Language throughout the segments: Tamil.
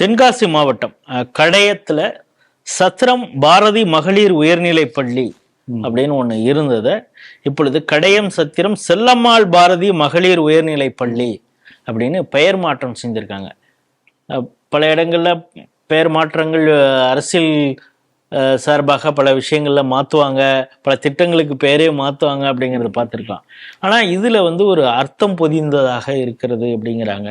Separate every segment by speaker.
Speaker 1: தென்காசி மாவட்டம் கடையத்துல சத்திரம் பாரதி மகளிர் உயர்நிலை பள்ளி அப்படின்னு ஒண்ணு இருந்தது. இப்பொழுது கடையம் சத்திரம் செல்லம்மாள் பாரதி மகளிர் உயர்நிலை பள்ளி அப்படின்னு பெயர் மாற்றம் செஞ்சிருக்காங்க. பல இடங்கள்ல பெயர் மாற்றங்கள் அரசியல் சார்பாக பல விஷயங்கள்ல மாத்துவாங்க, பல திட்டங்களுக்கு பெயரே மாத்துவாங்க அப்படிங்கிறத பார்த்துருக்கலாம். ஆனா இதுல ஒரு அர்த்தம் பொதிந்ததாக இருக்கிறது அப்படிங்கிறாங்க.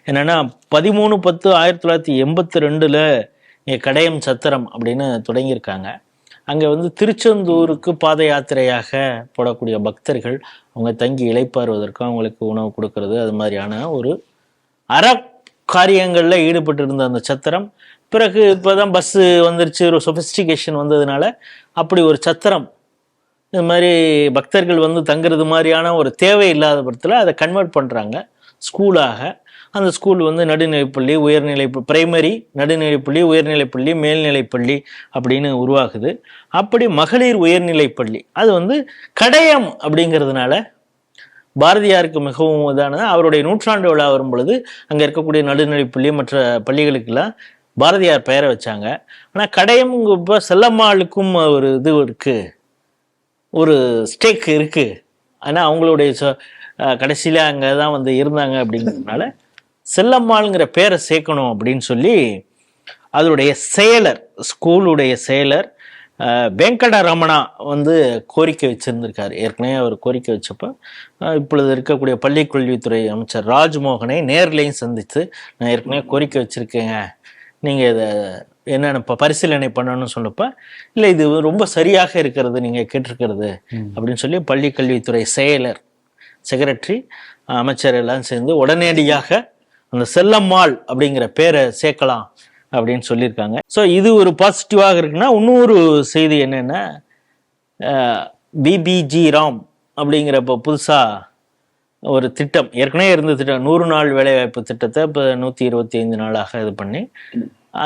Speaker 1: என்னன்னா 13/10/1982 இங்க கடையம் சத்திரம் அப்படின்னு தொடங்கியிருக்காங்க. அங்க திருச்செந்தூருக்கு பாத யாத்திரையாக போடக்கூடிய பக்தர்கள் அவங்க தங்கி இளைப்பாறுவதற்கு அவங்களுக்கு உணவு கொடுக்கறது, அது மாதிரியான ஒரு அற காரியங்கள்ல ஈடுபட்டு இருந்த அந்த சத்திரம் பிறகு இப்போதான் பஸ்ஸு வந்துருச்சு, ஒரு சொபிஸ்டிகேஷன் வந்ததுனால அப்படி ஒரு சத்திரம் இது மாதிரி பக்தர்கள் தங்குறது மாதிரியான ஒரு தேவை இல்லாத பட்சத்தில் அதை கன்வெர்ட் பண்ணுறாங்க ஸ்கூலாக. அந்த ஸ்கூல் நடுநிலைப்பள்ளி, உயர்நிலை, பிரைமரி, நடுநிலைப்பள்ளி, உயர்நிலைப்பள்ளி, மேல்நிலைப்பள்ளி அப்படின்னு உருவாகுது. அப்படி மகளிர் உயர்நிலைப்பள்ளி அது கடையம் அப்படிங்கிறதுனால பாரதியாருக்கு மிகவும் இதானது. அவருடைய நூற்றாண்டு விழா வரும் பொழுது அங்கே இருக்கக்கூடிய நடுநிலைப்பள்ளி மற்ற பள்ளிகளுக்கெல்லாம் பாரதியார் பெயரை வச்சாங்க. ஆனால் கடையம் இப்போ செல்லம்மாளுக்கும் ஒரு இது இருக்கு, ஒரு ஸ்டேக் இருக்கு. ஆனால் அவங்களுடைய கடைசியில் அங்கே தான் இருந்தாங்க அப்படிங்கிறதுனால செல்லம்மாளுங்கிற பேரை சேர்க்கணும் அப்படின்னு சொல்லி அதனுடைய செயலர், ஸ்கூலுடைய செயலர் வெங்கடரமணா கோரிக்கை வச்சிருந்திருக்காரு. ஏற்கனவே அவர் கோரிக்கை வச்சப்போ இப்பொழுது இருக்கக்கூடிய பள்ளிக்கல்வித்துறை அமைச்சர் ராஜ்மோகனை நேர்லையும் சந்தித்து நான் ஏற்கனவே கோரிக்கை வச்சிருக்கேங்க, நீங்கள் இதை என்னென்ன பரிசீலனை பண்ணணும்னு சொன்னப்ப இல்லை இது ரொம்ப சரியாக இருக்கிறது நீங்கள் கேட்டிருக்கிறது அப்படின்னு சொல்லி பள்ளிக்கல்வித்துறை செயலர், செக்ரட்டரி, அமைச்சர் எல்லாம் சேர்ந்து உடனடியாக அந்த செல்லம்மாள் அப்படிங்கிற பேரை சேர்க்கலாம் அப்படின்னு சொல்லியிருக்காங்க. ஸோ இது ஒரு பாசிட்டிவாக இருக்குன்னா, இன்னொரு செய்தி என்னென்னா பிபிஜி ராம் அப்படிங்கிற இப்போ புதுசாக ஒரு திட்டம், ஏற்கனவே இருந்த திட்டம் 100 நாள் வேலைவாய்ப்பு திட்டத்தை இப்போ 125 நாளாக இது பண்ணி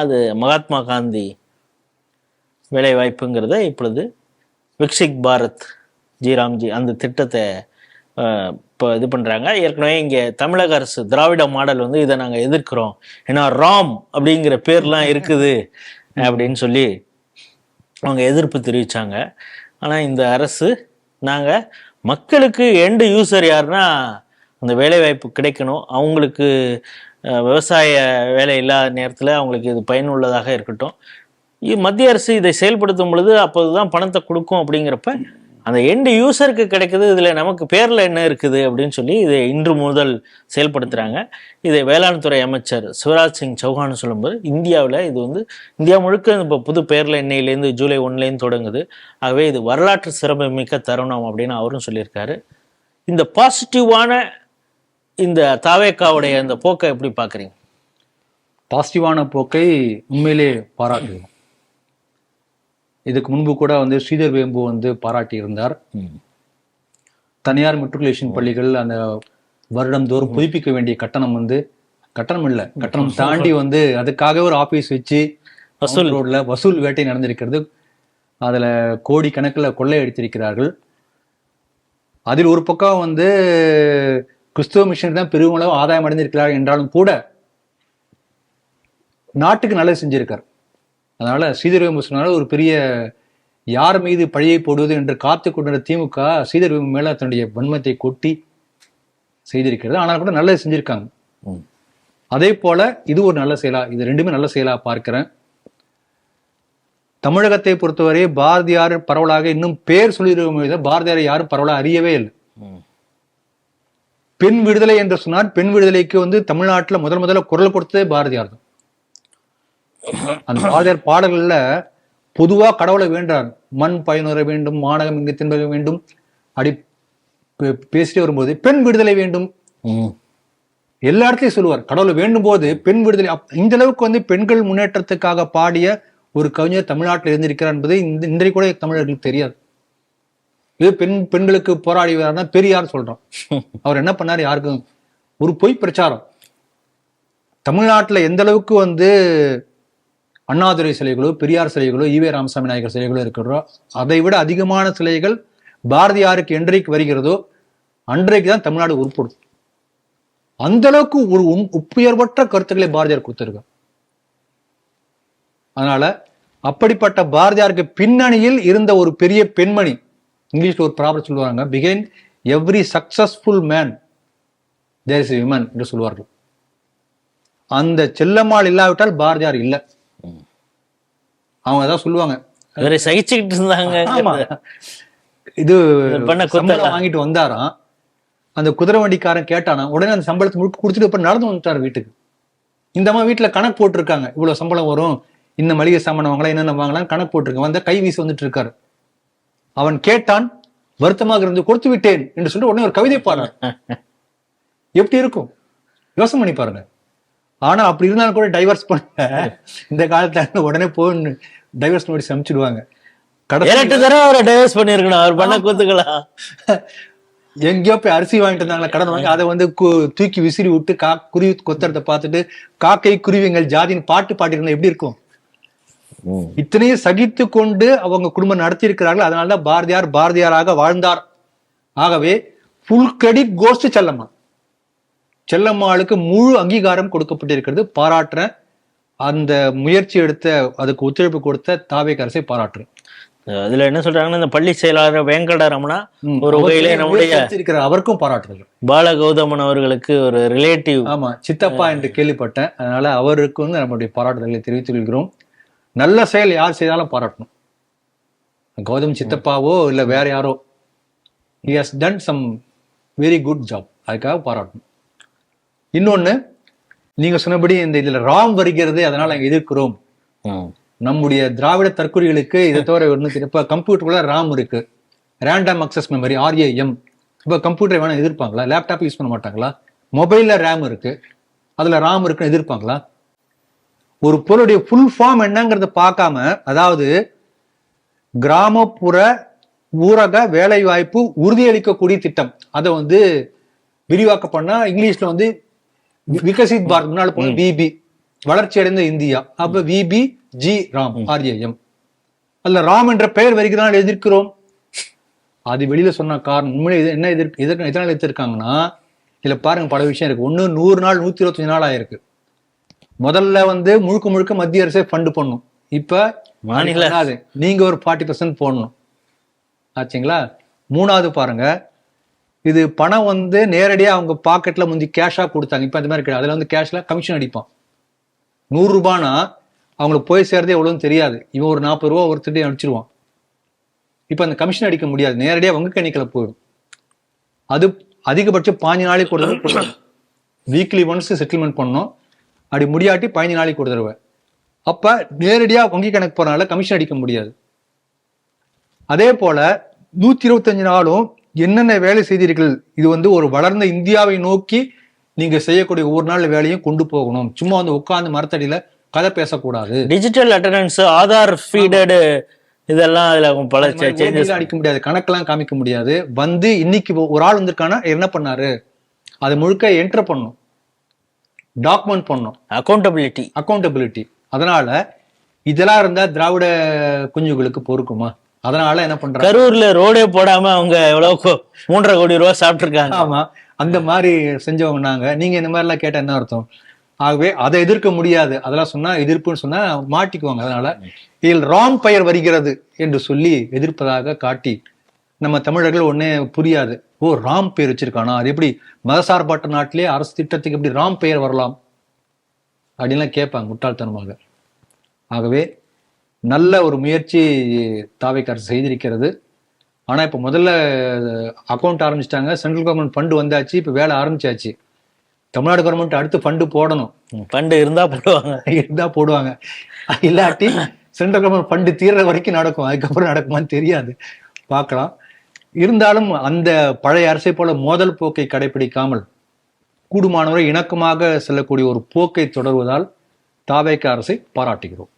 Speaker 1: அது மகாத்மா காந்தி வேலைவாய்ப்புங்கிறத இப்பொழுது விக்ஷித் பாரத் ஜிராம்ஜி அந்த திட்டத்தை இப்போ இது பண்ணுறாங்க. ஏற்கனவே இங்கே தமிழக அரசு திராவிட மாடல் இதை நாங்கள் எதிர்க்கிறோம், ஏன்னா ராம் அப்படிங்கிற பேர்லாம் இருக்குது அப்படின்னு சொல்லி அவங்க எதிர்ப்பு தெரிவித்தாங்க. ஆனால் இந்த அரசு நாங்கள் மக்களுக்கு எண்டு யூசர் யாருன்னா அந்த வேலைவாய்ப்பு கிடைக்கணும், அவங்களுக்கு விவசாய வேலை இல்லாத நேரத்தில் அவங்களுக்கு இது பயனுள்ளதாக இருக்கட்டும், மத்திய அரசு இதை செயல்படுத்தும் பொழுது அப்போதுதான் பணத்தை கொடுக்கும் அப்படிங்கிறப்ப அந்த எண்டு யூசருக்கு கிடைக்குது, இதில் நமக்கு பேரில் என்ன இருக்குது அப்படின்னு சொல்லி இதை இன்று முதல் செயல்படுத்துகிறாங்க. இதை வேளாண் துறை அமைச்சர் சிவராஜ் சிங் சௌஹான் சொல்லும்போது இந்தியாவில் இது இந்தியா முழுக்க இப்போ புது பேரில் எண்ணெயிலேருந்து ஜூலை 1 தொடங்குது. ஆகவே இது வரலாற்று சிறப்புமிக்க தருணம் அப்படின்னு அவரும் சொல்லியிருக்காரு. இந்த பாசிட்டிவான இந்த தாவேக்காவுடைய இந்த போக்கை எப்படி பார்க்குறீங்க?
Speaker 2: பாசிட்டிவான போக்கை உண்மையிலே பாராட்டுகிறோம். இதுக்கு முன்பு கூட ஸ்ரீதர் வேம்பு பாராட்டி இருந்தார். தனியார் மெட்ரிகுலேஷன் பள்ளிகள் அந்த வருடந்தோறும் புதுப்பிக்க வேண்டிய கட்டணம் கட்டணம் இல்லை, கட்டணம் தாண்டி அதுக்காக ஒரு ஆபீஸ் வச்சு வசூல் ரோட்ல வசூல் வேட்டை நடந்திருக்கிறது. அதுல கோடி கணக்கில் கொள்ளையடித்திருக்கிறார்கள். அதில் ஒரு பக்கம் கிறிஸ்துவ மிஷன் தான் பெருமளவு ஆதாயம் அடைந்திருக்கிறார் என்றாலும் கூட நாட்டுக்கு நல்லது செஞ்சிருக்கார். அதனால ஸ்ரீதர் வேம்பு சொன்னால ஒரு பெரிய யார் மீது பழியை போடுவது என்று காத்து கொண்டிருந்த திமுக ஸ்ரீதர் வேம்பு மேல தன்னுடைய வன்மத்தை கொட்டி செய்திருக்கிறது. ஆனால் கூட நல்லது செஞ்சிருக்காங்க. அதே போல இது ஒரு நல்ல செயலா, இது ரெண்டுமே நல்ல செயலா பார்க்கிறேன். தமிழகத்தை பொறுத்தவரை பாரதியார் பரவலாக இன்னும் பேர் சொல்லியிருக்க பாரதியாரை யாரும் பரவலாக அறியவே இல்லை. பெண் விடுதலை என்று சொன்னால் பெண் விடுதலைக்கு தமிழ்நாட்டில் முதல்ல குரல் கொடுத்ததே பாரதியார் தான். அந்த பாரதியார் பாடல்கள்ல பொதுவா கடவுளை வேண்டார், மண் பயனுற வேண்டும், மாணகம் இங்கு தின்பக வேண்டும் அப்படி பேசிட்டே வரும்போது பெண் விடுதலை வேண்டும் எல்லா இடத்துலயும் சொல்லுவார். கடவுளை வேண்டும் போது பெண் விடுதலை, இந்த அளவுக்கு பெண்கள் முன்னேற்றத்துக்காக பாடிய ஒரு கவிஞர் தமிழ்நாட்டில் இருந்திருக்கிறார் என்பது இன்றைக்கு கூட தமிழர்களுக்கு தெரியாது. இது பெண்களுக்கு போராடிவார்னா பெரியார் சொல்றோம். அவர் என்ன பண்ணாரு? யாருக்கும் ஒரு பொய் பிரச்சாரம். தமிழ்நாட்டில் எந்த அளவுக்கு அண்ணாதுரை சிலைகளோ பெரியார் சிலைகளோ ஈவே ராமசாமி நாயகர் சிலைகளோ இருக்கிறதோ அதை விட அதிகமான சிலைகள் பாரதியாருக்கு என்றைக்கு வருகிறதோ அன்றைக்கு தான் தமிழ்நாடு உருப்படும். அந்த அளவுக்கு ஒரு உப்புயர்வற்ற கருத்துக்களை பாரதியார் கொடுத்திருக்கார். அதனால அப்படிப்பட்ட பாரதியாருக்கு பின்னணியில் இருந்த ஒரு பெரிய பெண்மணி, இங்கிலீஷ்ல ஒரு ப்ராப்ளம் சொல்லுவாங்க, பிகைன் every successful man there is a women என்று சொல்வார்கள். அந்த செல்லம்மாள் இல்லாவிட்டால் பாரதியார் இல்லை. அவங்க தான் சொல்லுவாங்க,
Speaker 1: இவரை சகிச்சுக்கிட்டு இருந்தாங்க.
Speaker 2: ஆமா, இது
Speaker 1: பண்ண
Speaker 2: சம்பளம் வாங்கிட்டு வந்தாராம், அந்த குதிரை வண்டிக்காரன் கேட்டானா, உடனே அந்த சம்பளத்தை முழுக்க கொடுத்துட்டு இப்ப நடந்து வந்துட்டாரு வீட்டுக்கு. இந்த அம்மா வீட்டுல கணக்கு போட்டிருக்காங்க, இவ்வளவு சம்பளம் வரும், இந்த மளிகை சாமான் வாங்கலாம், என்னென்ன வாங்கலாம் கணக்கு போட்டிருக்காங்க. வந்த கை வீசி வந்துட்டு இருக்காரு. அவன் கேட்டான், வருத்தமாக இருந்து கொடுத்து விட்டேன் என்று சொல்லிட்டு உடனே ஒரு கவிதை பாடுறான். எப்படி இருக்கும் யோசனை பண்ணி பாருங்க. ஆனா அப்படி இருந்தாலும் கூட டைவர்ஸ் பண்ண இந்த காலத்துல உடனே போய் டைவர்ஸ் நோட்டீஸ் அனுப்பிச்சிடுவாங்க.
Speaker 1: அவரை டைவர்ஸ் பண்ணிருக்கணும், அவர் பண்ண கூத்துக்கலாம்.
Speaker 2: எங்கேயோ போய் அரிசி வாங்கிட்டு இருந்தாங்களா கடன் வாங்கி, அதை வந்து தூக்கி விசிறி விட்டு குருவி கொத்துறதை பார்த்துட்டு காக்கை குருவிங்கள் ஜாதின்னு பாட்டு பாடிருந்தா எப்படி இருக்கும்? இத்தனையும் சகித்து கொண்டு அவங்க குடும்பம் நடத்தி இருக்கிறார்கள். அதனாலதான் பாரதியார் பாரதியாராக வாழ்ந்தார். ஆகவே ஃபுல் கிரெடிட் கோஸ் டு செல்லம்மா. செல்லம்மாளுக்கு முழு அங்கீகாரம் கொடுக்கப்பட்டிருக்கிறது. பாராட்டுறேன். அந்த முயற்சி எடுத்த, அதுக்கு ஒத்துழைப்பு கொடுத்த தாவேக அரசை பாராட்டுறேன்.
Speaker 1: அதுல என்ன சொல்றாங்கன்னா, இந்த பள்ளி செயலாளர் வெங்கடரமணா ஒரு வகையிலே நம்முடைய
Speaker 2: அவருக்கும் பாராட்டுறது.
Speaker 1: பாலகௌதமன் அவர்களுக்கு ஒரு ரிலேட்டிவ்,
Speaker 2: ஆமா, சித்தப்பா என்று கேள்விப்பட்டேன். அதனால அவருக்கு வந்து நம்முடைய பாராட்டுதல்களை தெரிவித்துக் கொள்கிறோம். நல்ல செயல் யார் செய்தாலும் பாராட்டணும். கௌதம் சித்தப்பாவோ இல்ல வேற யாரோ, he has done some very good job, அதுக்காக பாராட்டணும். இன்னொன்னு, நீங்க சொன்னபடி இந்த இதுல ராம் வருகிறது, அதனால நாங்க எதிர்க்கிறோம். நம்முடைய திராவிட தற்கொலைகளுக்கு இதை தவிர இப்ப கம்ப்யூட்டருக்குள்ள ராம் இருக்கு, ரேண்டம் அக்சஸ் மெமரி, RAM. இப்ப கம்ப்யூட்டரை வேணா எதிர்ப்பாங்களா? லேப்டாப் யூஸ் பண்ண மாட்டாங்களா? மொபைல்ல ரேம் இருக்கு, அதுல ராம் இருக்குன்னு எதிர்ப்பாங்களா? ஒரு பொருளுடைய ஃபுல் ஃபார்ம் என்னங்கிறத பார்க்காம, அதாவது கிராமப்புற ஊரக வேலை வாய்ப்பு உறுதியளிக்கக்கூடிய திட்டம், அதை வந்து விரிவாக்க பண்ணா இங்கிலீஷ்ல வந்து விகசித் பாரத், முன்னாள் போன விபி, வளர்ச்சி அடைந்த இந்தியா. அப்ப VBG ராம், RAM. அதுல ராம் என்ற பெயர் வருகிறதுனால எதிர்க்கிறோம். அது வெளியில சொன்ன காரணம் உண்மையிலே என்ன எதனால எதிர்த்திருக்காங்கன்னா, இதுல பாருங்க பல விஷயம் இருக்கு. ஒண்ணு 100 நாள் 125 நாள் ஆயிருக்கு. முதல்ல வந்து முழுக்க முழுக்க மத்திய அரசே ஃபண்ட் பண்ணும். இப்ப
Speaker 1: மாநில
Speaker 2: நீங்க ஒரு 40% போடணும் ஆச்சுங்களா. மூணாவது பாருங்க, இது பணம் வந்து நேரடியா அவங்க பாக்கெட்ல முந்தி கேஷா கொடுத்தாங்க. இப்ப அந்த மாதிரி கிடையாது. அதுல வந்து கேஷ்ல கமிஷன் அடிப்பான். 100 ரூபானா அவங்களுக்கு போய் சேர்றதே எவ்வளவுன்னு தெரியாது. இவன் ஒரு 40 ரூபா ஒருத்தர் அடிச்சிருவான். இப்ப அந்த கமிஷன் அடிக்க முடியாது, நேரடியா வங்க கணக்குல போயிடும். அது அதிகபட்சம் 15 நாளைக்கு ஒரு தடவை, வீக்லி ஒன்ஸ் செட்டில்மெண்ட் பண்ணணும். அப்படி முடியாட்டி 15 நாளைக்கு ஒரு தடவை. அப்ப நேரடியா வங்கி கணக்கு போறதுனால கமிஷன் அடிக்க முடியாது. அதே போல 125 நாளும் என்னென்ன வேலை செய்தீர்கள், இது வந்து ஒரு வளர்ந்த இந்தியாவை நோக்கி நீங்க செய்யக்கூடிய ஒவ்வொரு நாள் வேலையும் கொண்டு போகணும். சும்மா வந்து உட்கார்ந்து மரத்தடியில கதை பேசக்கூடாது.
Speaker 1: டிஜிட்டல் அட்டெண்டன்ஸ், ஆதார் ஃபீடட், இதெல்லாம் அதுல பல சேஞ்சஸ்
Speaker 2: அடிக்க முடியாது, கணக்கெல்லாம் காமிக்க முடியாது. வந்து இன்னைக்கு ஒரு ஆள் வந்திருக்கானா என்ன பண்ணாரு, அதை முழுக்க என்டர் பண்ணும், டாக்குமெண்ட் பண்ணும், அக்கௌண்டபிலிட்டி. அதனால இதெல்லாம் இருந்தா திராவிட குஞ்சுகளுக்கு பொறுக்குமா? அதனால என்ன பண்றாங்க,
Speaker 1: கரூர்ல ரோடே போடாம அவங்க எவ்வளவு 3.5 கோடி ரூபாய் சாப்பிட்டுருக்காங்க.
Speaker 2: ஆமா, அந்த மாதிரி செஞ்சவங்க நாங்க. நீங்க இந்த மாதிரி எல்லாம் கேட்டா என்ன அர்த்தம்? ஆகவே அதை எதிர்க்க முடியாது. அதெல்லாம் சொன்னா எதிர்ப்புன்னு சொன்னா மாட்டிக்குவாங்க. அதனால இதில் ராம் பெயர் வருகிறது என்று சொல்லி எதிர்ப்பதாக காட்டி நம்ம தமிழர்கள் ஒன்னே புரியாது. ஓ, ராம் பெயர் வச்சிருக்கானா, அது எப்படி மதசார்பற்ற நாட்டிலே அரசு திட்டத்துக்கு எப்படி ராம் பெயர் வரலாம் அப்படின்லாம் கேட்பாங்க முட்டாள்தனமாக. ஆகவே நல்ல ஒரு முயற்சி தாவேக அரசு செய்திருக்கிறது. ஆனா இப்ப முதல்ல அக்கௌண்ட் ஆரம்பிச்சிட்டாங்க, சென்ட்ரல் கவர்மெண்ட் ஃபண்டு வந்தாச்சு, இப்ப வேலை ஆரம்பிச்சாச்சு. தமிழ்நாடு கவர்மெண்ட் அடுத்து ஃபண்டு போடணும்.
Speaker 1: ஃபண்டு இருந்தா
Speaker 2: போடுவாங்க, இல்லாட்டி சென்ட்ரல் கவர்மெண்ட் ஃபண்டு தீர்ற வரைக்கும் நடக்கும். அதுக்கப்புறம் நடக்குமான்னு தெரியாது, பார்க்கலாம். இருந்தாலும் அந்த பழைய அரசை போல மோதல் போக்கை கடைபிடிக்காமல் கூடுமானவரை இணக்கமாக செல்லக்கூடிய ஒரு போக்கை தொடர்வதால் தாவேக அரசை பாராட்டுகிறோம்.